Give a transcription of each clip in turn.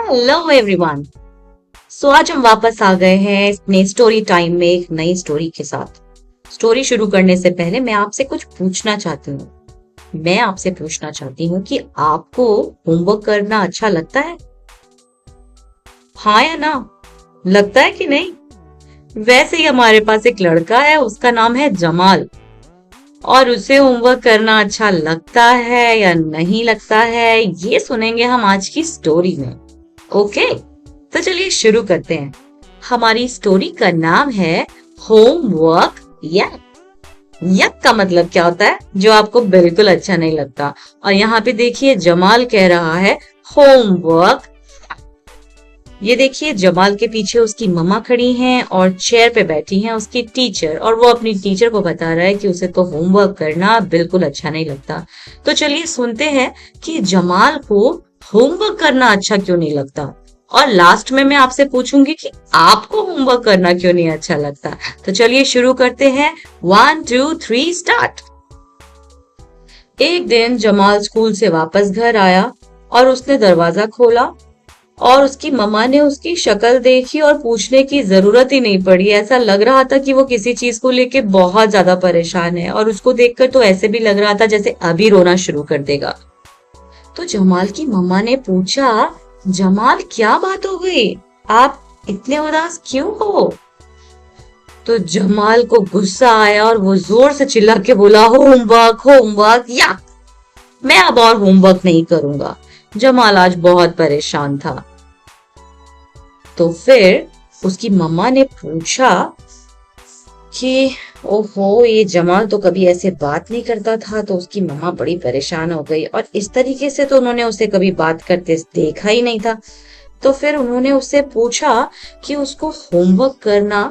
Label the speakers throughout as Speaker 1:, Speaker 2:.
Speaker 1: Hello everyone. आज हम वापस आ गए हैं अपने स्टोरी टाइम में एक नई स्टोरी के साथ। स्टोरी शुरू करने से पहले मैं आपसे कुछ पूछना चाहती हूँ। मैं आपसे पूछना चाहती हूँ कि आपको होमवर्क करना अच्छा लगता है? हाँ या ना? लगता है कि नहीं? वैसे ही हमारे पास एक लड़का है, उसका नाम है जमाल, और उसे होमवर्क करना अच्छा लगता है या नहीं लगता है, ये सुनेंगे हम आज की स्टोरी में। ओके, तो चलिए शुरू करते हैं। हमारी स्टोरी का नाम है होमवर्क यक। यक का मतलब क्या होता है? जो आपको बिल्कुल अच्छा नहीं लगता। और यहाँ पे देखिए जमाल कह रहा है होमवर्क। ये देखिए जमाल के पीछे उसकी मम्मा खड़ी हैं और चेयर पे बैठी हैं उसकी टीचर, और वो अपनी टीचर को बता रहा है कि उसे तो होमवर्क करना बिल्कुल अच्छा नहीं लगता। तो चलिए सुनते हैं कि जमाल को होमवर्क करना अच्छा क्यों नहीं लगता। और लास्ट में मैं आपसे पूछूंगी कि आपको होमवर्क करना क्यों नहीं अच्छा लगता। तो चलिए शुरू करते हैं। 1 2 3 स्टार्ट। एक दिन जमाल स्कूल से वापस घर आया और उसने दरवाजा खोला और उसकी मम्मा ने उसकी शक्ल देखी और पूछने की जरूरत ही नहीं पड़ी। ऐसा लग रहा था कि वो किसी चीज को लेके बहुत ज्यादा परेशान है, और उसको देखकर तो ऐसे भी लग रहा था जैसे अभी रोना शुरू कर देगा। तो जमाल की मम्मा ने पूछा, जमाल क्या बात हो गई? आप इतने उदास क्यों हो? तो जमाल को गुस्सा आया और वो जोर से चिल्ला के बोला, होमवर्क होमवर्क या मैं अब और होमवर्क नहीं करूंगा। जमाल आज बहुत परेशान था। तो फिर उसकी मम्मा ने पूछा कि ओहो, ये जमाल तो कभी ऐसे बात नहीं करता था। तो उसकी मम्मा बड़ी परेशान हो गई, और इस तरीके से तो उन्होंने उसे कभी बात करते देखा ही नहीं था। तो फिर उन्होंने उससे पूछा कि उसको होमवर्क करना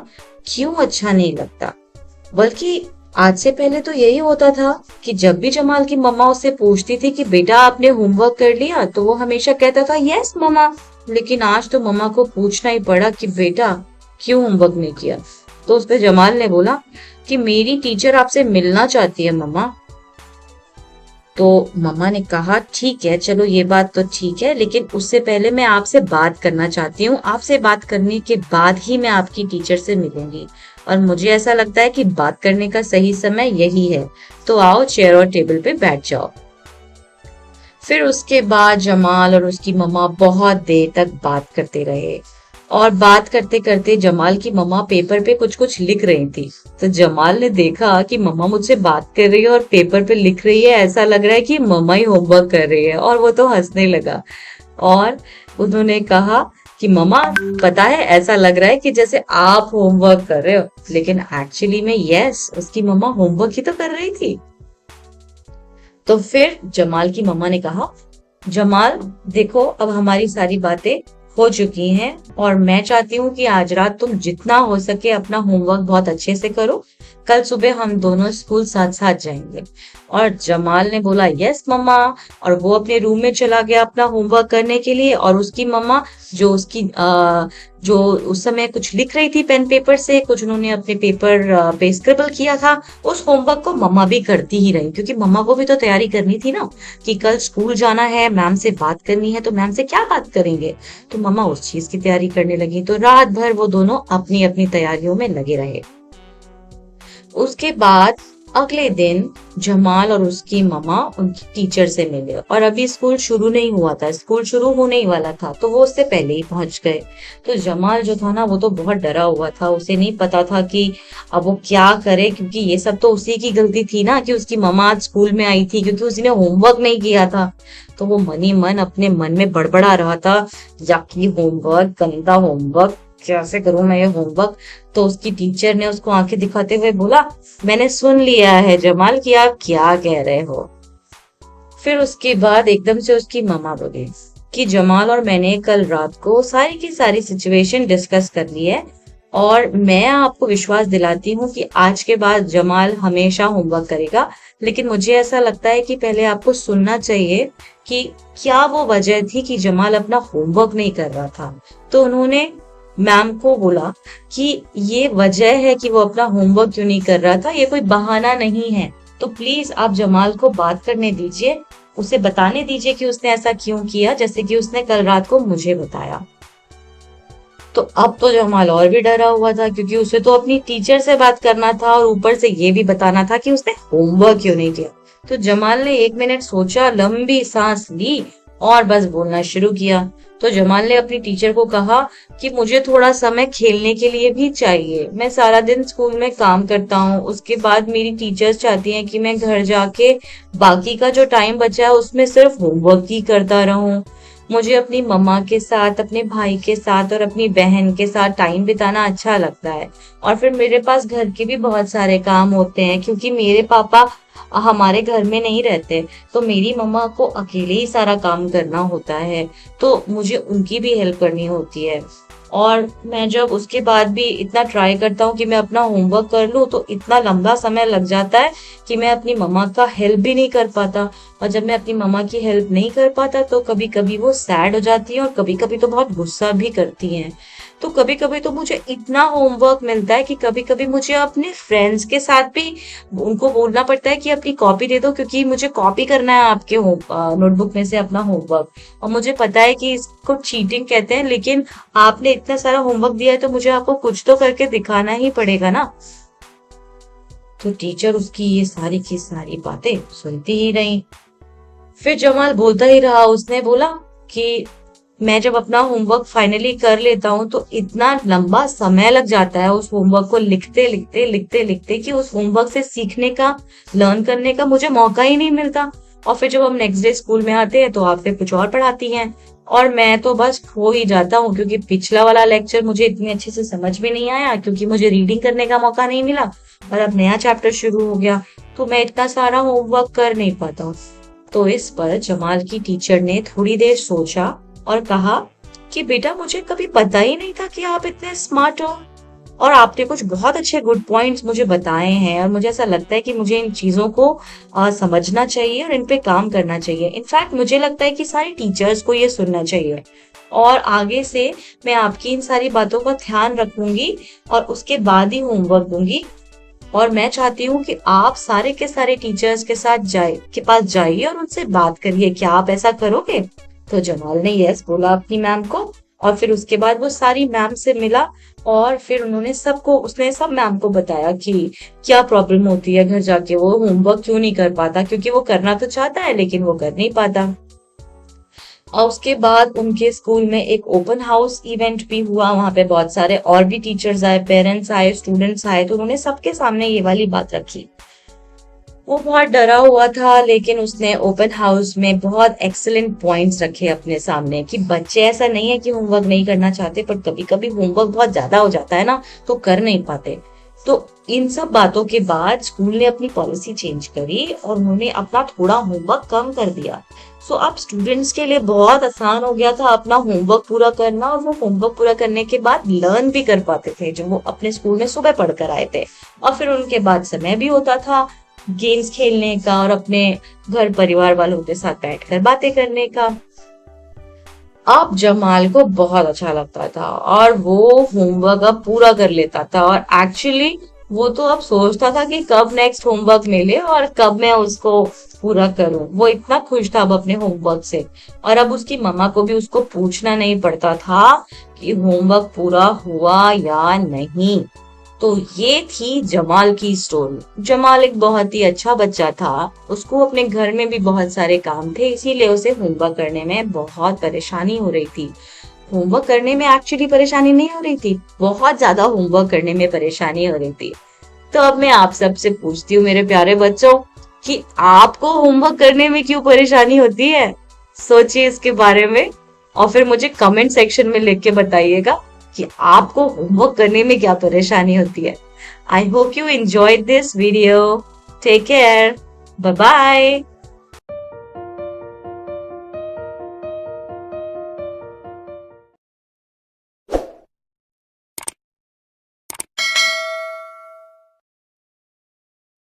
Speaker 1: क्यों अच्छा नहीं लगता। बल्कि आज से पहले तो यही होता था कि जब भी जमाल की मम्मा उससे पूछती थी कि बेटा आपने होमवर्क कर लिया, तो वो हमेशा कहता था यस मम्मा। लेकिन आज तो मम्मा को पूछना ही पड़ा कि बेटा क्यों होमवर्क नहीं किया। तो उस पे जमाल ने बोला कि मेरी टीचर आपसे मिलना चाहती है मम्मा। तो मम्मा ने कहा ठीक है, चलो ये बात तो ठीक है, लेकिन उससे पहले मैं आपसे बात करना चाहती हूँ। आपसे बात करने के बाद ही मैं आपकी टीचर से मिलूंगी, और मुझे ऐसा लगता है कि बात करने का सही समय यही है। तो आओ चेयर और टेबल पे बैठ जाओ। फिर उसके बाद जमाल और उसकी मम्मा बहुत देर तक बात करते रहे, और बात करते करते जमाल की मम्मा पेपर पे कुछ कुछ लिख रही थी। तो जमाल ने देखा कि मम्मा मुझसे बात कर रही है और पेपर पे लिख रही है, ऐसा लग रहा है कि मम्मा ही होमवर्क कर रही है, और वो तो हंसने लगा। और उन्होंने कहा कि मम्मा पता है, ऐसा लग रहा है कि जैसे आप होमवर्क कर रहे हो, लेकिन एक्चुअली में यस, उसकी मम्मा होमवर्क ही तो कर रही थी। तो फिर जमाल की मम्मा ने कहा, जमाल देखो, अब हमारी सारी बातें हो चुकी हैं, और मैं चाहती हूँ कि आज रात तुम जितना हो सके अपना होमवर्क बहुत अच्छे से करो। कल सुबह हम दोनों स्कूल साथ साथ जाएंगे। और जमाल ने बोला यस मम्मा, और वो अपने रूम में चला गया अपना होमवर्क करने के लिए। और उसकी मम्मा जो उस समय कुछ लिख रही थी पेन पेपर से, कुछ उन्होंने अपने पेपर पे स्क्रिबल किया था, उस होमवर्क को मम्मा भी करती ही रही, क्योंकि मम्मा को भी तो तैयारी करनी थी ना कि कल स्कूल जाना है, मैम से बात करनी है, तो मैम से क्या बात करेंगे। तो मम्मा उस चीज की तैयारी करने लगी। तो रात भर वो दोनों अपनी अपनी तैयारियों में लगे रहे। उसके बाद अगले दिन जमाल और उसकी मम्मा उनकी टीचर से मिले, और अभी स्कूल शुरू नहीं हुआ था, स्कूल शुरू होने ही वाला था, तो वो उससे पहले ही पहुंच गए। तो जमाल जो था ना, वो तो बहुत डरा हुआ था। उसे नहीं पता था कि अब वो क्या करे, क्योंकि ये सब तो उसी की गलती थी ना कि उसकी मम्मा आज स्कूल में आई थी, क्योंकि उसने होमवर्क नहीं किया था। तो वो मन ही मन अपने मन में बड़बड़ा रहा था, जाके होमवर्क, गंदा होमवर्क, कैसे करूं मैं ये होमवर्क। तो उसकी टीचर ने उसको आंखें दिखाते हुए बोला, मैंने सुन लिया है जमाल कि आप क्या कह रहे हो। फिर उसके बाद एकदम से उसकी मम्मा बोली कि जमाल और मैंने कल रात को सारी की सारी सिचुएशन डिस्कस कर ली है, और मैं आपको विश्वास दिलाती हूँ कि आज के बाद जमाल हमेशा होमवर्क करेगा। लेकिन मुझे ऐसा लगता है कि पहले आपको सुनना चाहिए कि क्या वो वजह थी कि जमाल अपना होमवर्क नहीं कर रहा था। तो उन्होंने मैम को बोला कि ये वजह है कि वो अपना होमवर्क क्यों नहीं कर रहा था, ये कोई बहाना नहीं है। तो प्लीज आप जमाल को बात करने दीजिए, उसे बताने दीजिए कि उसने ऐसा क्यों किया, जैसे कि उसने कल रात को मुझे बताया। तो अब तो जमाल और भी डरा हुआ था, क्योंकि उसे तो अपनी टीचर से बात करना था और ऊपर से ये भी बताना था कि उसने होमवर्क क्यों नहीं किया। तो जमाल ने 1 मिनट सोचा, लंबी सांस ली और बस बोलना शुरू किया। तो जमाल ने अपनी टीचर को कहा कि मुझे थोड़ा समय खेलने के लिए भी चाहिए। मैं सारा दिन स्कूल में काम करता हूँ, उसके बाद मेरी टीचर्स चाहती हैं कि मैं घर जाके बाकी का जो टाइम बचा है उसमें सिर्फ होमवर्क ही करता रहूं। मुझे अपनी मम्मा के साथ, अपने भाई के साथ और अपनी बहन के साथ टाइम बिताना अच्छा लगता है। और फिर मेरे पास घर के भी बहुत सारे काम होते हैं, क्योंकि मेरे पापा हमारे घर में नहीं रहते, तो मेरी मम्मा को अकेले ही सारा काम करना होता है, तो मुझे उनकी भी हेल्प करनी होती है। और मैं जब उसके बाद भी इतना ट्राई करता हूँ कि मैं अपना होमवर्क कर लूँ, तो इतना लंबा समय लग जाता है कि मैं अपनी मम्मा का हेल्प भी नहीं कर पाता। और जब मैं अपनी मम्मा की हेल्प नहीं कर पाता तो कभी कभी वो सैड हो जाती है और कभी कभी तो बहुत गुस्सा भी करती हैं। तो कभी कभी तो मुझे इतना होमवर्क मिलता है कि कभी कभी मुझे अपने फ्रेंड्स के साथ भी उनको बोलना पड़ता है कि अपनी कॉपी दे दो, क्योंकि मुझे कॉपी करना है आपके नोटबुक में से अपना होमवर्क। और मुझे पता है कि इसको चीटिंग कहते हैं, लेकिन आपने इतना सारा होमवर्क दिया है तो मुझे आपको कुछ तो करके दिखाना ही पड़ेगा ना। तो टीचर उसकी ये सारी की सारी बातें सुनती ही रही। फिर जमाल बोलता ही रहा। उसने बोला कि मैं जब अपना होमवर्क फाइनली कर लेता हूँ तो इतना लंबा समय लग जाता है उस होमवर्क को लिखते लिखते कि उस होमवर्क से सीखने का, लर्न करने का मुझे मौका ही नहीं मिलता। और फिर जब हम नेक्स्ट डे स्कूल में आते हैं तो आप फिर कुछ और पढ़ाती हैं और मैं तो बस खो ही जाता हूँ, क्योंकि पिछला वाला लेक्चर मुझे इतनी अच्छे से समझ भी नहीं आया, क्योंकि मुझे रीडिंग करने का मौका नहीं मिला और अब नया चैप्टर शुरू हो गया, तो मैं इतना सारा होमवर्क कर नहीं पाता हूँ। तो इस पर जमाल की टीचर ने थोड़ी देर सोचा और कहा कि बेटा, मुझे कभी पता ही नहीं था कि आप इतने स्मार्ट हो और आपने कुछ बहुत अच्छे गुड पॉइंट्स मुझे बताए हैं, और मुझे ऐसा लगता है कि मुझे इन चीजों को समझना चाहिए और इन पे काम करना चाहिए। इनफैक्ट मुझे लगता है कि सारे टीचर्स को ये सुनना चाहिए और आगे से मैं आपकी इन सारी बातों का ध्यान रखूंगी और उसके बाद ही होमवर्क दूंगी। और मैं चाहती हूँ कि आप सारे के सारे टीचर्स के पास जाइए और उनसे बात करिए। क्या आप ऐसा करोगे? तो जमाल ने यस बोला अपनी मैम को। और फिर उसके बाद वो सारी मैम से मिला और फिर उसने सब मैम को बताया कि क्या प्रॉब्लम होती है, घर जाके वो होमवर्क क्यों नहीं कर पाता, क्योंकि वो करना तो चाहता है लेकिन वो कर नहीं पाता। और उसके बाद उनके स्कूल में एक ओपन हाउस इवेंट भी हुआ। वहां पे बहुत सारे और भी टीचर्स आए, पेरेंट्स आए, स्टूडेंट्स आए, तो उन्होंने सबके सामने ये वाली बात रखी। वो बहुत डरा हुआ था, लेकिन उसने ओपन हाउस में बहुत एक्सीलेंट पॉइंट्स रखे अपने सामने कि बच्चे, ऐसा नहीं है कि होमवर्क नहीं करना चाहते, पर कभी कभी होमवर्क बहुत ज्यादा हो जाता है ना, तो कर नहीं पाते। तो इन सब बातों के बाद स्कूल ने अपनी पॉलिसी चेंज करी और उन्होंने अपना थोड़ा होमवर्क कम कर दिया। सो अब स्टूडेंट्स के लिए बहुत आसान हो गया था अपना होमवर्क पूरा करना, और वो होमवर्क पूरा करने के बाद लर्न भी कर पाते थे जो वो अपने स्कूल में सुबह पढ़ कर आए थे। और फिर उनके बाद समय भी होता था गेम्स खेलने का और अपने घर परिवार वालों के साथ बैठकर बातें करने का। अब जमाल को बहुत अच्छा लगता था और वो होमवर्क अब पूरा कर लेता था, और एक्चुअली वो तो अब सोचता था कि कब नेक्स्ट होमवर्क मिले और कब मैं उसको पूरा करूं। वो इतना खुश था अब अपने होमवर्क से, और अब उसकी मम्मा को भी उसको पूछना नहीं पड़ता था कि होमवर्क पूरा हुआ या नहीं। तो ये थी जमाल की स्टोरी। जमाल एक बहुत ही अच्छा बच्चा था, उसको अपने घर में भी बहुत सारे काम थे, इसीलिए उसे होमवर्क करने में बहुत परेशानी हो रही थी। होमवर्क करने में एक्चुअली परेशानी नहीं हो रही थी, बहुत ज्यादा होमवर्क करने में परेशानी हो रही थी। तो अब मैं आप सबसे पूछती हूँ मेरे प्यारे बच्चों कि आपको होमवर्क करने में क्यों परेशानी होती है? सोचिए इसके बारे में और फिर मुझे कमेंट सेक्शन में लिख के बताइएगा कि आपको होमवर्क करने में क्या परेशानी होती है। I hope you enjoyed this video. Take care, bye bye.